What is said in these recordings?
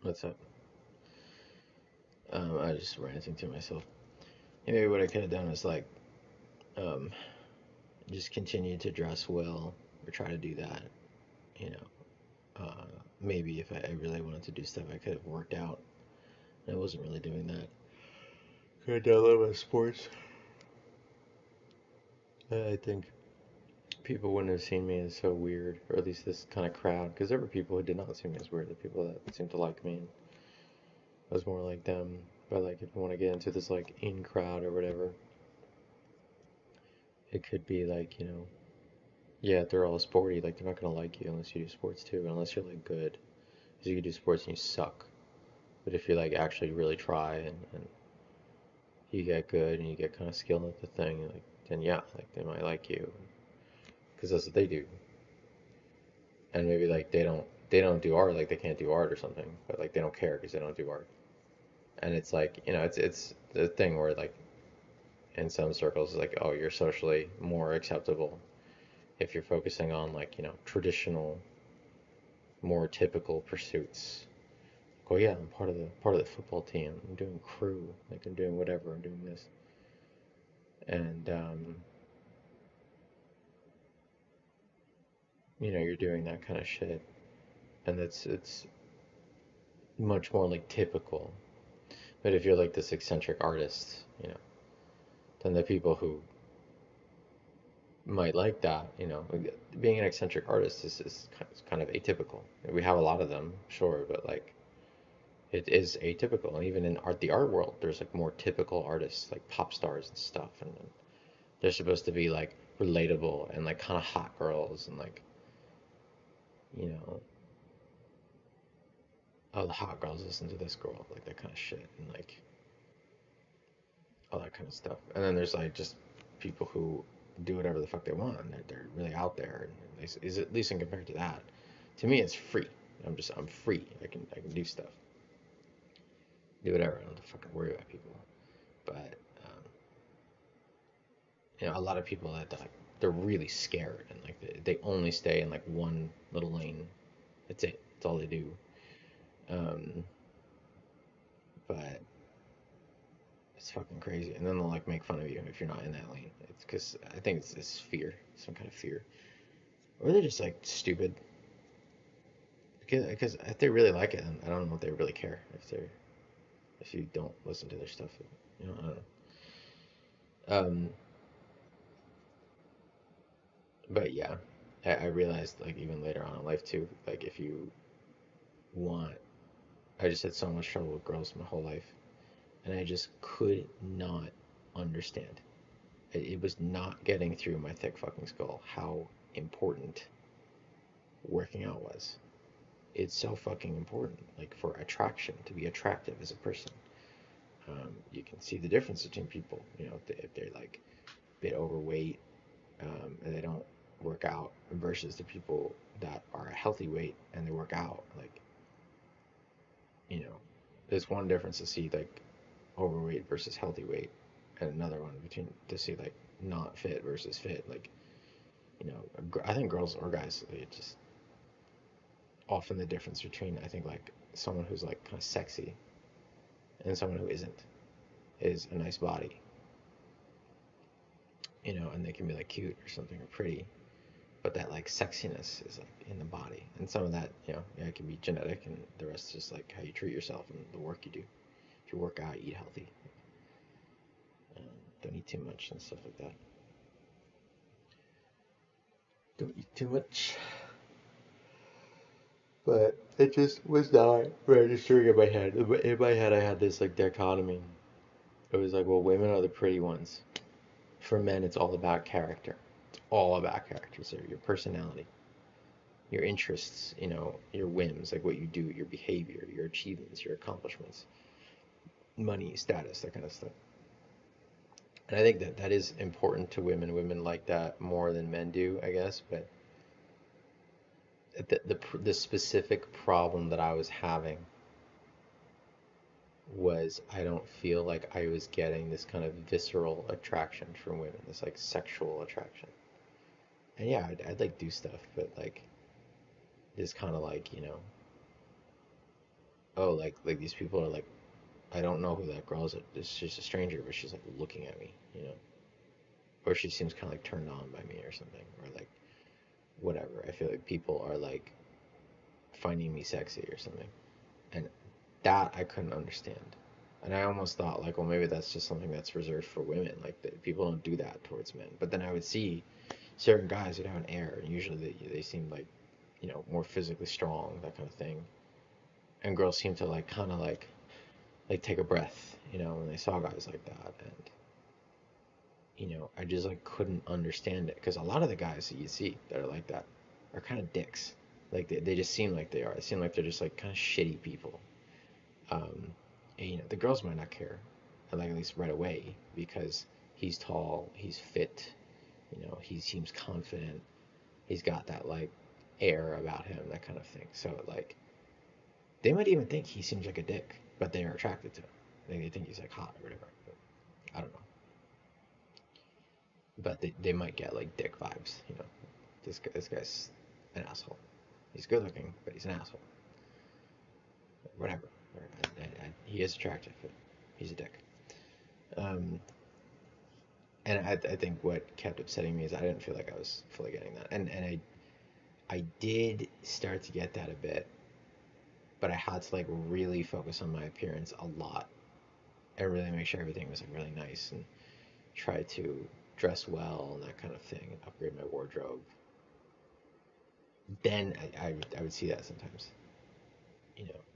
What's up? I was just ranting to myself. Maybe what I could have done was like, um, just continue to dress well or try to do that. You know, maybe if I really wanted to do stuff, I could have worked out. I wasn't really doing that. Could have done a little bit of sports. I think people wouldn't have seen me as so weird, or at least this kind of crowd, because there were people who did not see me as weird. The people that seemed to like me, and I was more like them. But like, if you want to get into this like in crowd or whatever, it could be like, yeah, they're all sporty. Like they're not gonna like you unless you do sports too, unless you're like good. Because you can do sports and you suck. But if you like actually really try and you get good and you get kind of skilled at the thing, like then yeah, like they might like you because that's what they do. And maybe like they don't do art, like they can't do art or something, but like they don't care because they don't do art. And it's like it's the thing where like in some circles it's like, oh, you're socially more acceptable if you're focusing on like traditional, more typical pursuits. Oh yeah, I'm part of the football team. I'm doing crew, like I'm doing whatever. I'm doing this, and you're doing that kind of shit, and it's much more like typical. But if you're like this eccentric artist, then the people who might like that, being an eccentric artist is kind of atypical. We have a lot of them, sure, but like it is atypical. And even in the art world, there's like more typical artists, like pop stars and stuff, and they're supposed to be like relatable and like kind of hot girls and like you know oh, the hot girls listen to this girl, like that kind of shit, and like all that kind of stuff. And then there's like just people who do whatever the fuck they want, and they're really out there, and is at least in compared to that. To me, it's free. I'm free. I can do stuff, do whatever. I don't have to fucking worry about people. But um, a lot of people that like they're really scared and like they only stay in like one little lane. That's it. That's all they do. Um, but it's fucking crazy. And then they'll like make fun of you if you're not in that lane. It's because I think it's fear, some kind of fear, or they're just like stupid. Because if they really like it, I don't know if they really care if you don't listen to their stuff. I don't know. But yeah, I realized like even later on in life too, like if you want, I just had so much trouble with girls my whole life, and I just could not understand. It was not getting through my thick fucking skull how important working out was. It's so fucking important, like for attraction, to be attractive as a person. You can see the difference between people, if they're like a bit overweight, and they don't work out versus the people that are a healthy weight and they work out. Like, you know, there's one difference to see like overweight versus healthy weight, and another one between to see like not fit versus fit. Like, I think girls or guys, it's just often the difference between I think like someone who's like kind of sexy and someone who isn't is a nice body, and they can be like cute or something or pretty, but that like sexiness is like in the body, and some of that, yeah, it can be genetic, and the rest is just like how you treat yourself and the work you do. If you work out, eat healthy, um, don't eat too much and stuff like that. Don't eat too much. But it just was not registering in my head. In my head, I had this like dichotomy. It was like, well, women are the pretty ones. For men, it's all about character. It's all about character. So your personality, your interests, your whims, like what you do, your behavior, your achievements, your accomplishments, money, status, that kind of stuff. And I think that that is important to women. Women like that more than men do, I guess. But the specific problem that I was having was I don't feel like I was getting this kind of visceral attraction from women, this like sexual attraction. And yeah, I'd like do stuff, but like this kind of like, oh, like these people are like, I don't know who that girl is. It's just a stranger, but she's like looking at me, or she seems kind of like turned on by me or something, or like whatever. I feel like people are like finding me sexy or something, and that I couldn't understand. And I almost thought like, well, maybe that's just something that's reserved for women. Like people don't do that towards men. But then I would see certain guys would have an air, and usually they seemed like, more physically strong, that kind of thing. And girls seem to like kind of like take a breath, when they saw guys like that. And I just like couldn't understand it because a lot of the guys that you see that are like that are kind of dicks. Like they just seem like they are. They seem like they're just like kind of shitty people. Um, and, the girls might not care, like at least right away, because he's tall, he's fit, he seems confident, he's got that like air about him, that kind of thing. So like they might even think he seems like a dick, but they are attracted to him. They think he's like hot or whatever. But I don't know. But they might get like dick vibes. This guy's an asshole. He's good looking, but he's an asshole. Whatever. He is attractive, but he's a dick. Um, and I think what kept upsetting me is I didn't feel like I was fully getting that, and I did start to get that a bit, but I had to like really focus on my appearance a lot and really make sure everything was like really nice and try to dress well and that kind of thing and upgrade my wardrobe. Then I would see that sometimes,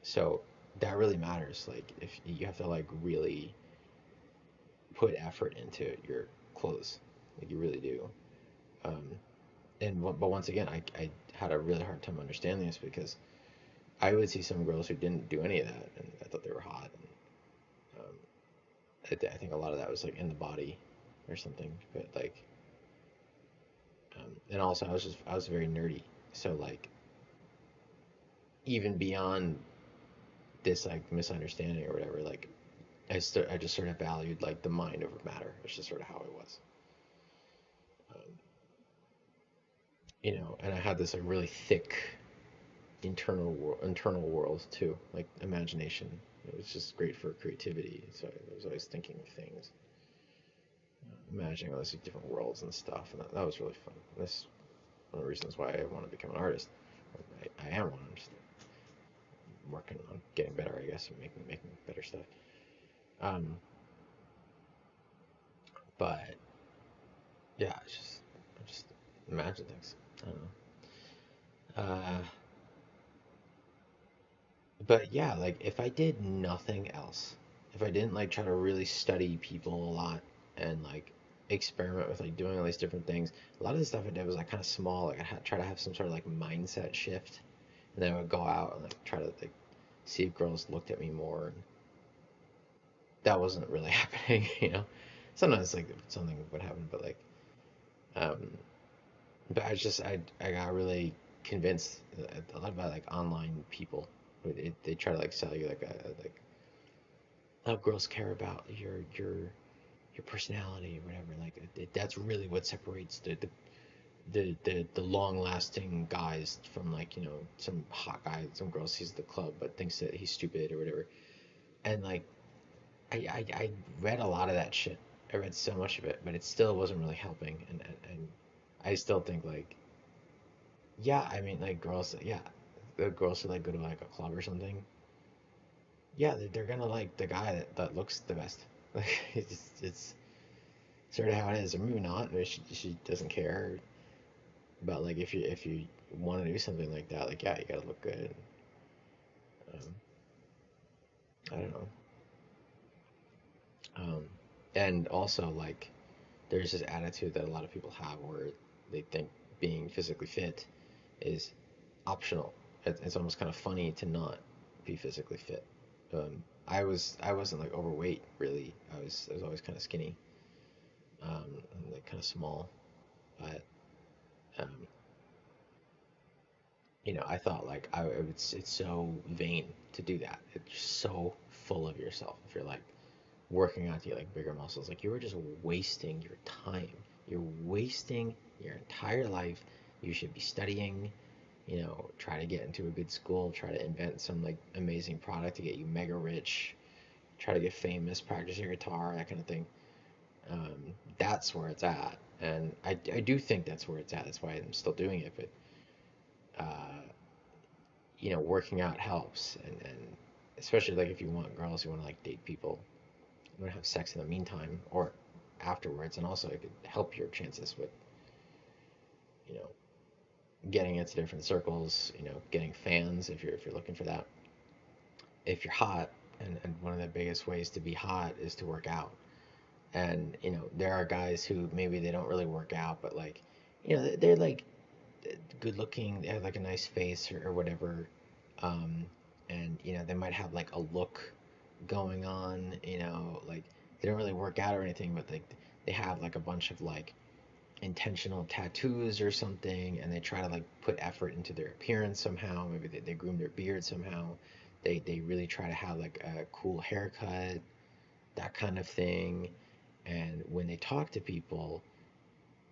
so that really matters. Like if you have to like really put effort into your clothes, like you really do. Um, but once again, I had a really hard time understanding this because I would see some girls who didn't do any of that, and I thought they were hot. And I think a lot of that was like in the body or something. But like, and also I was very nerdy, so like even beyond this like misunderstanding or whatever, like I just sort of valued like the mind over matter. It's just sort of how it was. Um, and I had this like really thick internal world too, like imagination. It was just great for creativity. So I was always thinking of things, imagining all these like, different worlds and stuff, and that was really fun. That's one of the reasons why I want to become an artist. I am one. I'm just working on getting better, I guess, and making better stuff. Um, but yeah, I just imagine things. I don't know. But yeah, like if I did nothing else, if I didn't like try to really study people a lot and like experiment with like doing all these different things, a lot of the stuff I did was like kind of small. Like try to have some sort of like mindset shift, and then I would go out and like try to like see if girls looked at me more. And that wasn't really happening. Sometimes like something would happen, but like, um, but I got really convinced a lot about like online people. They try to like sell you like like how girls care about your personality or whatever. Like that's really what separates the long lasting guys from like some hot guy, some girl sees the club but thinks that he's stupid or whatever. And like I read a lot of that shit. I read so much of it, but it still wasn't really helping. And I still think like, yeah, I mean like girls, yeah, the girls who like go to like a club or something, yeah, they're gonna like the guy that looks the best. Like it's sort of how it is. Or maybe not. Maybe she doesn't care. But like if you want to do something like that, like yeah, you gotta look good. Um, I don't know. Um, and also like there's this attitude that a lot of people have where they think being physically fit is optional. It's almost kind of funny to not be physically fit. I wasn't like overweight really. I was always kind of skinny, and like kind of small, but um, I thought like it's so vain to do that. It's so full of yourself. If you're like working out to get like bigger muscles, like you were just wasting your time. You're wasting your entire life. You should be studying. try to get into a good school, try to invent some like amazing product to get you mega rich, try to get famous, practice your guitar, that kind of thing. That's where it's at. And I do think that's where it's at. That's why I'm still doing it. But, uh, working out helps. And especially like if you want girls, you want to like date people, you want to have sex in the meantime or afterwards. And also it could help your chances with, you know, getting into different circles, getting fans if you're looking for that. If you're hot, and one of the biggest ways to be hot is to work out. And there are guys who maybe they don't really work out, but like, they're like good looking, they have like a nice face or whatever, um, and they might have like a look going on, like they don't really work out or anything, but like they have like a bunch of like intentional tattoos or something, and they try to like put effort into their appearance somehow. Maybe they groom their beard somehow. They really try to have like a cool haircut, that kind of thing. And when they talk to people,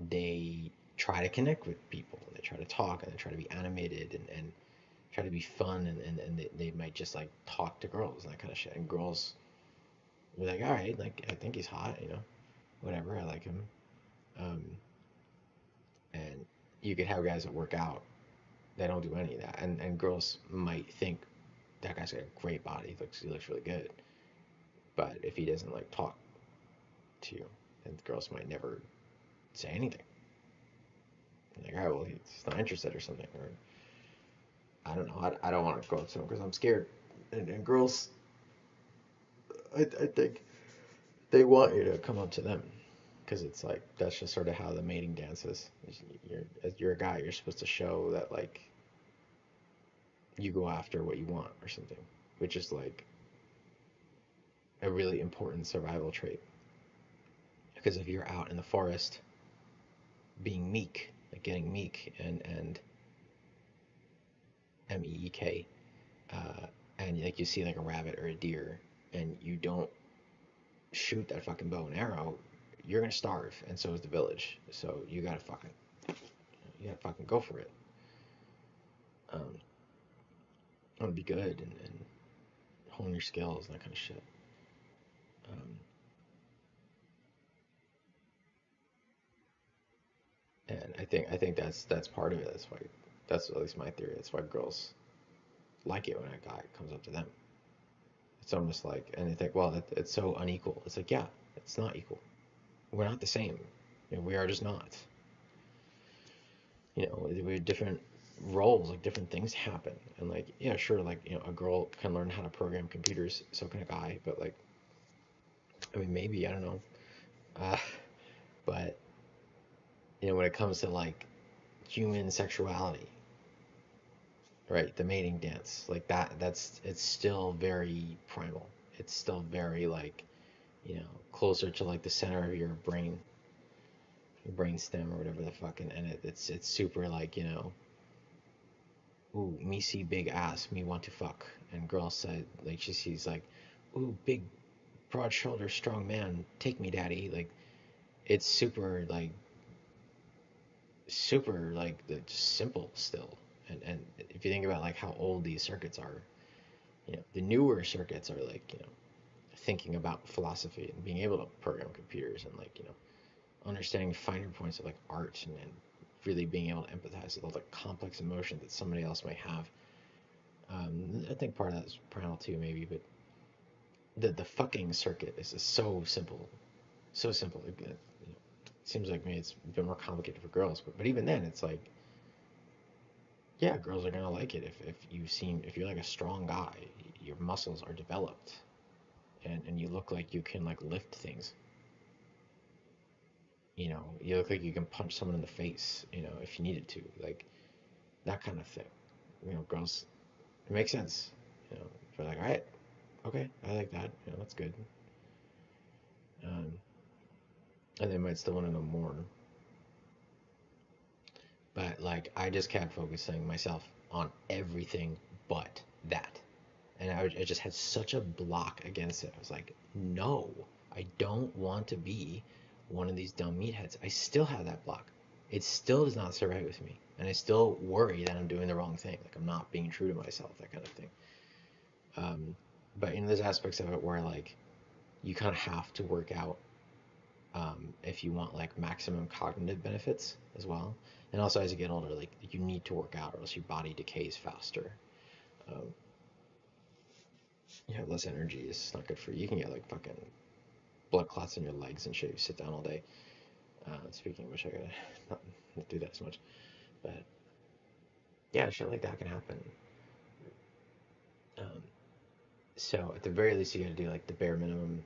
they try to connect with people. They try to talk and they try to be animated and try to be fun, and they might just like talk to girls and that kind of shit. And girls be like, all right, like I think he's hot, whatever, I like him. Um, and you could have guys that work out that don't do any of that, and girls might think that guy's got a great body, he looks really good, but if he doesn't like talk to you, then girls might never say anything. Like, all right, well, he's not interested or something, or I don't know. I don't want to go up to him because I'm scared. And girls, I think they want you to come up to them because it's like that's just sort of how the mating dance is. You're a guy, you're supposed to show that like you go after what you want or something, which is like a really important survival trait. Because if you're out in the forest being meek, like getting meek and meek, and like you see like a rabbit or a deer, and you don't shoot that fucking bow and arrow, you're gonna starve, and so is the village. So you gotta fucking go for it. Um, want to be good and hone your skills and that kind of shit. Um, and I think that's part of it. That's why that's at least my theory. That's why girls like it when a guy comes up to them. It's almost like, and they think, well, it's so unequal. It's like, yeah, it's not equal. We're not the same. We are just not. We have different roles, like different things happen, and like, yeah, sure, like a girl can learn how to program computers, so can a guy, but like, I mean, maybe I don't know, uh, but when it comes to like human sexuality, right, the mating dance, like that's it's still very primal. It's still very like closer to like the center of your brain stem or whatever the fucking, and it's super like ooh, me see big ass, me want to fuck. And girl said, like, she sees, like, ooh, big, broad shoulder, strong man, take me, daddy. Like, it's super, like, just simple still. And if you think about, like, how old these circuits are, the newer circuits are, like, thinking about philosophy and being able to program computers and, like, understanding finer points of, like, art and really being able to empathize with all the complex emotions that somebody else might have. I think part of that is primal too, maybe, but the fucking circuit is just so simple, so simple. It seems like maybe it's a bit more complicated for girls, but even then, it's like, yeah, girls are gonna like it if you're like a strong guy, your muscles are developed, and you look like you can like lift things. You look like you can punch someone in the face, if you needed to, like that kind of thing. Girls, it makes sense. They're like, all right, okay, I like that. That's good. Um, and they might still want to know more. But like I just kept focusing myself on everything but that. And I just had such a block against it. I was like, no, I don't want to be one of these dumb meatheads. I still have that block. it still does not sit right with me, and I still worry that I'm doing the wrong thing, like I'm not being true to myself, that kind of thing. Um, but there's aspects of it where like you kind of have to work out if you want like maximum cognitive benefits as well. And also as you get older, like you need to work out or else your body decays faster. Um, you have less energy. It's not good for you. You can get like fucking blood clots in your legs and shit. You sit down all day. Speaking of which, I gotta not do that as much. But yeah, shit like that can happen. Um, so at the very least, you gotta do like the bare minimum,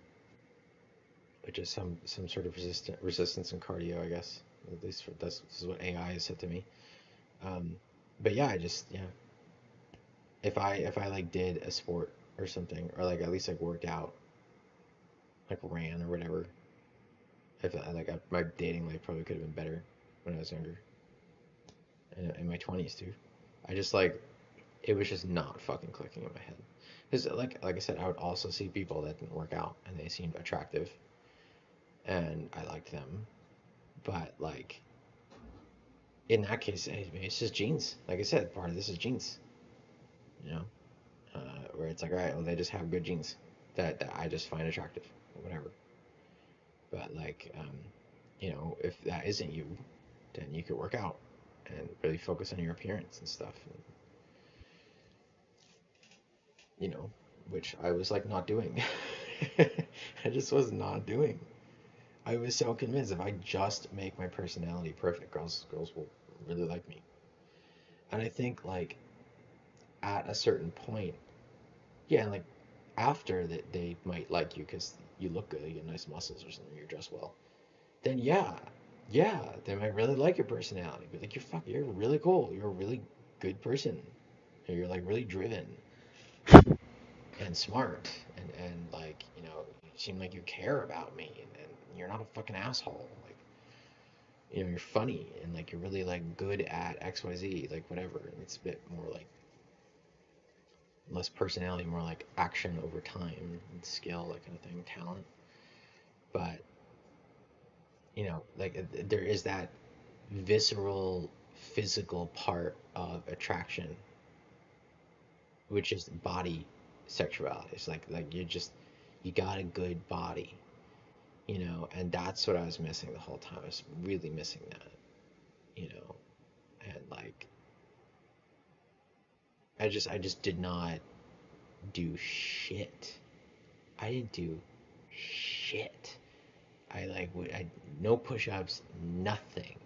which is some sort of resistance and cardio, I guess. At least this is what AI has said to me. Um, but yeah, I just yeah, if I like did a sport or something, or like at least like worked out, like ran or whatever, if my dating life probably could have been better when I was younger, and in my 20s too. I just like it was just not fucking clicking in my head. Because like I said, I would also see people that didn't work out and they seemed attractive, and I liked them, but like in that case, hey, maybe it's just genes. Like I said, part of this is genes, you know, where it's like, all right, well, they just have good genes that I just find attractive, or whatever. But like, if that isn't you, then you could work out and really focus on your appearance and stuff, and, you know, which I was like not doing. I just was not doing. I was so convinced if I just make my personality perfect, girls will really like me. And I think like at a certain point, yeah, like after that they might like you because you look good, you get nice muscles or something, you're dressed well. Then yeah, they might really like your personality. But like you're really cool. You're a really good person. You're like really driven and smart and like you seem like you care about me and you're not a fucking asshole. Like you're funny and like you're really like good at XYZ, like whatever. And it's a bit more like less personality, more like action over time and skill, that kind of thing, talent. But like there is that visceral physical part of attraction, which is body sexuality. It's like you got a good body, and that's what I was missing the whole time. I was really missing that, you know, and like I just did not do shit. I didn't do shit. I no push-ups, nothing,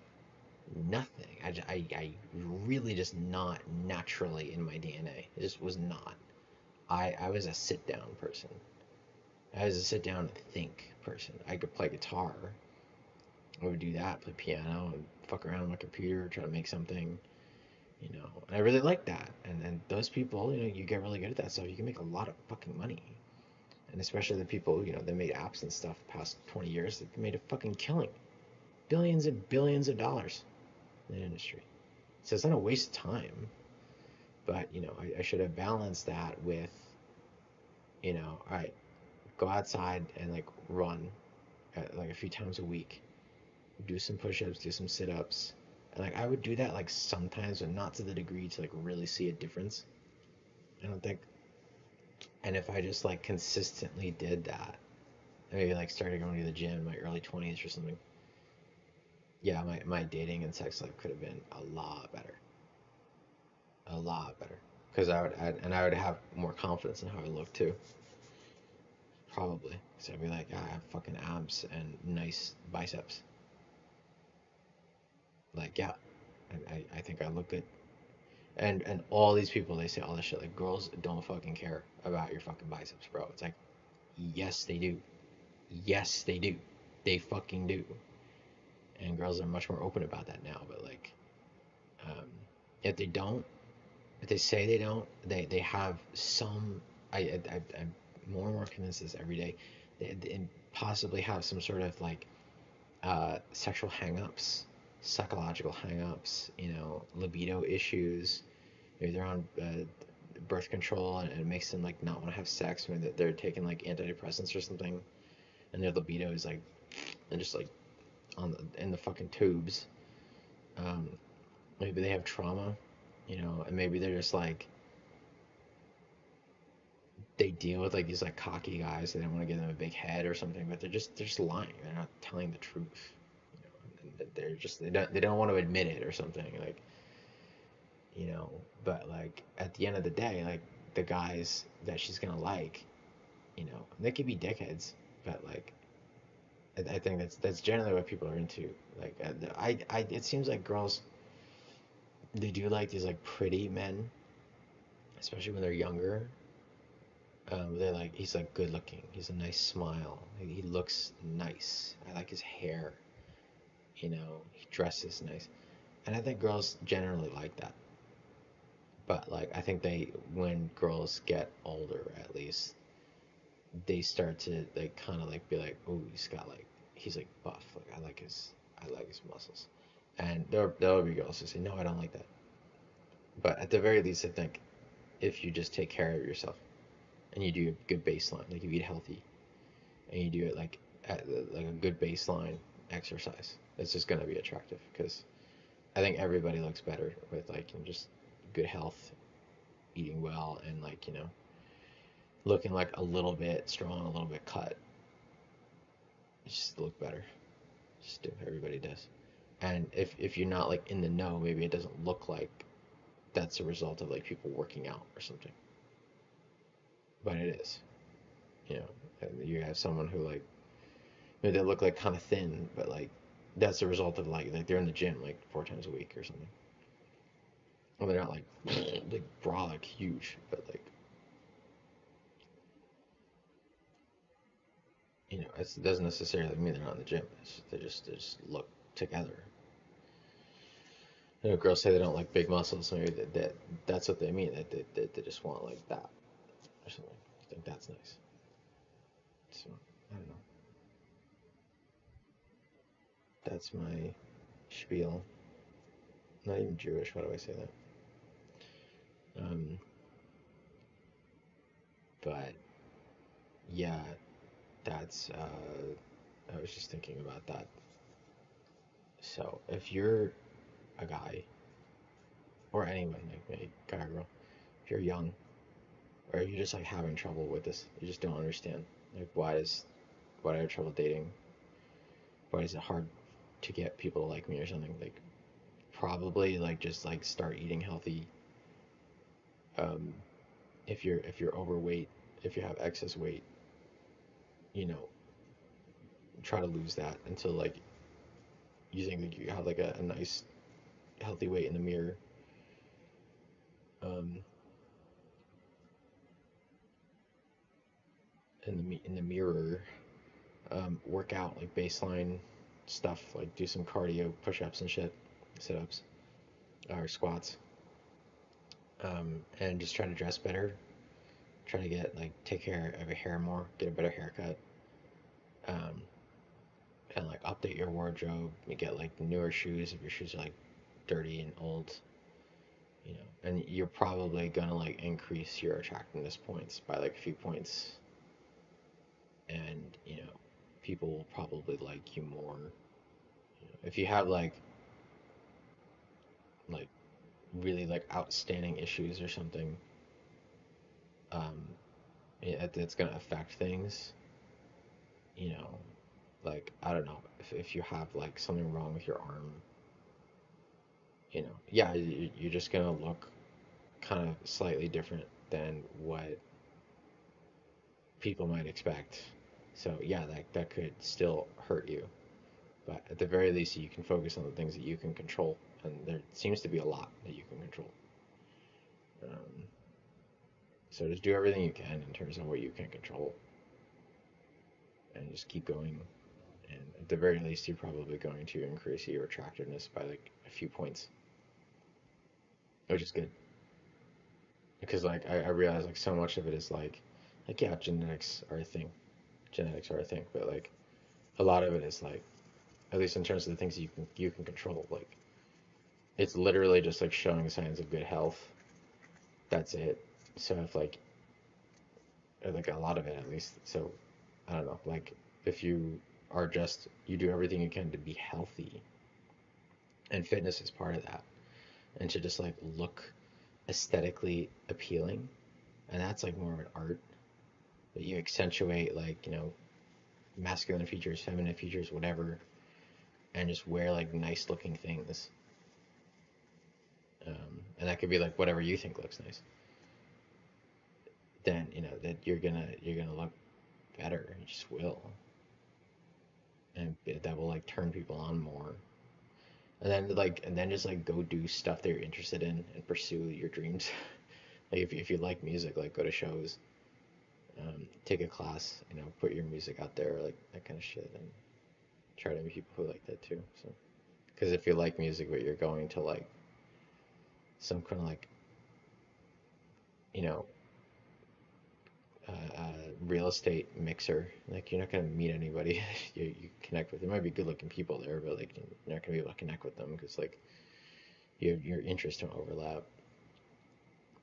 nothing. I really just not naturally in my DNA. It just was not. I was a sit down person. I was a sit down and think person. I could play guitar. I would do that, play piano, and fuck around on my computer, try to make something, And I really like that. And those people, you get really good at that stuff. You can make a lot of fucking money. And especially the people, that made apps and stuff the past 20 years, they've made a fucking killing. Billions and billions of dollars in the industry. So it's not a waste of time. But, I should have balanced that with, all right, go outside and like run like a few times a week, do some push-ups, do some sit-ups, and like I would do that like sometimes, but not to the degree to like really see a difference. I don't think. And if I just like consistently did that, maybe like started going to the gym in my early 20s or something, yeah, my dating and sex life could have been a lot better, because I would have more confidence in how I look too. Probably. So I'd be like, "Ah, I have fucking abs and nice biceps. Like, yeah, I think I look good." And all these people, they say all this shit. Like, girls don't fucking care about your fucking biceps, bro. It's like, yes, they do. Yes, they do. They fucking do. And girls are much more open about that now. But like, um, if they don't, if they say they don't, they have some. I'm more and more convinced this every day. They possibly have some sort of like sexual hangups, psychological hangups, libido issues. Maybe they're on birth control and it makes them like not want to have sex when they're taking like antidepressants or something, and their libido is like, and just like in the fucking tubes. Um, maybe they have trauma, and maybe they're just like they deal with like these like cocky guys. They don't want to give them a big head or something, but they're just lying. They're not telling the truth. And they're just they don't want to admit it or something like you know. But like at the end of the day, like the guys that she's gonna like, they could be dickheads, but like I think that's generally what people are into. Like it seems like girls they do like these like pretty men, especially when they're younger. They're like he's like good looking. He's a nice smile. He looks nice. I like his hair. He dresses nice, and I think girls generally like that. But like I think they when girls get older, at least they start to like kind of like be like, oh, he's like buff. Like I like his muscles, and there'll be girls who say, no, I don't like that. But at the very least, I think if you just take care of yourself and you do a good baseline, like you eat healthy and you do it like at like a good baseline exercise, it's just gonna be attractive because I think everybody looks better with like just good health, eating well, and like looking like a little bit strong, a little bit cut. You just look better. Just do. Everybody does. And if you're not like in the know, maybe it doesn't look like that's a result of like people working out or something, but it is. You know, and you have someone who like maybe they look like kind of thin, but like that's a result of like they're in the gym like 4 times a week or something. Well, they're not like like brolic huge, but like it doesn't necessarily mean they're not in the gym. They just look together. Girls say they don't like big muscles. Maybe that's what they mean. That they just want like that or something. I think that's nice. So I don't know. That's my spiel. Not even Jewish. Why do I say that? Um, but yeah, that's. I was just thinking about that. So if you're a guy or anyone, like maybe guy or girl, if you're young or you're just like having trouble with this, you just don't understand. Like why do I have trouble dating? Why is it hard to get people to like me or something? Like probably like just like start eating healthy. Um, if you're overweight, if you have excess weight, you know, try to lose that until like you think like you have like a nice healthy weight in the mirror. Um, in the mirror, work out like baseline stuff, like do some cardio, push-ups and shit, sit-ups or squats, and just try to dress better. Try to get like take care of your hair more, get a better haircut, um, and like update your wardrobe. You get like newer shoes if your shoes are like dirty and old, and you're probably gonna like increase your attractiveness points by like a few points, and people will probably like you more. If you have like really like outstanding issues or something, um, it's gonna affect things. You know, like I don't know if you have like something wrong with your arm. Yeah, you're just gonna look kind of slightly different than what people might expect. So yeah, that could still hurt you. But at the very least, you can focus on the things that you can control, and there seems to be a lot that you can control. Um, so just do everything you can in terms of what you can control, and just keep going. And at the very least, you're probably going to increase your attractiveness by like a few points, which is good. Because like I realize like so much of it is like yeah, genetics are a thing, but like a lot of it is like at least in terms of the things you can control, like it's literally just like showing signs of good health. That's it. So if like a lot of it at least. So I don't know, like if you are just you do everything you can to be healthy, And fitness is part of that. And to just like look aesthetically appealing, and that's like more of an art. But you accentuate like, masculine features, feminine features, whatever, and just wear like nice looking things. And that could be like whatever you think looks nice. Then that you're gonna look better. You just will, and that will like turn people on more. And then just like go do stuff that you're interested in and pursue your dreams. Like if you like music, like go to shows, take a class, put your music out there, like that kind of shit, and try to meet people who like that too. So, because if you like music, but you're going to like some kind of like you know real estate mixer, like you're not gonna meet anybody. You connect with. There might be good looking people there, but like you're not gonna be able to connect with them because like your interests don't overlap.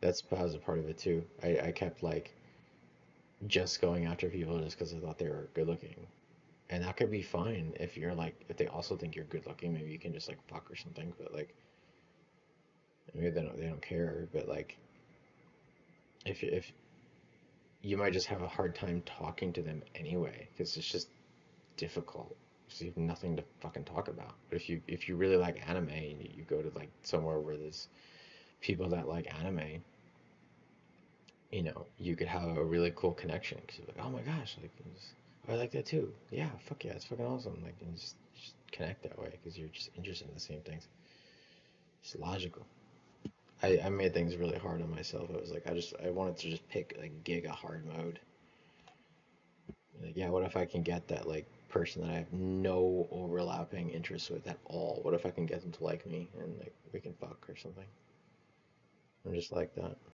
That was a part of it too. I kept like just going after people just because I thought they were good looking. And that could be fine if you're like if they also think you're good looking, maybe you can just like fuck or something. But like maybe they don't care. But like if you might just have a hard time talking to them anyway because it's just difficult. So you have nothing to fucking talk about. But if you really like anime and you go to like somewhere where there's people that like anime, you could have a really cool connection because you're like, oh my gosh, like I like that too. Yeah, fuck yeah, it's fucking awesome. Like, and just connect that way because you're just interested in the same things. It's logical. I made things really hard on myself. I was like, I wanted to just pick like giga hard mode. Like, yeah, what if I can get that like person that I have no overlapping interests with at all? What if I can get them to like me and like we can fuck or something? I'm just like that.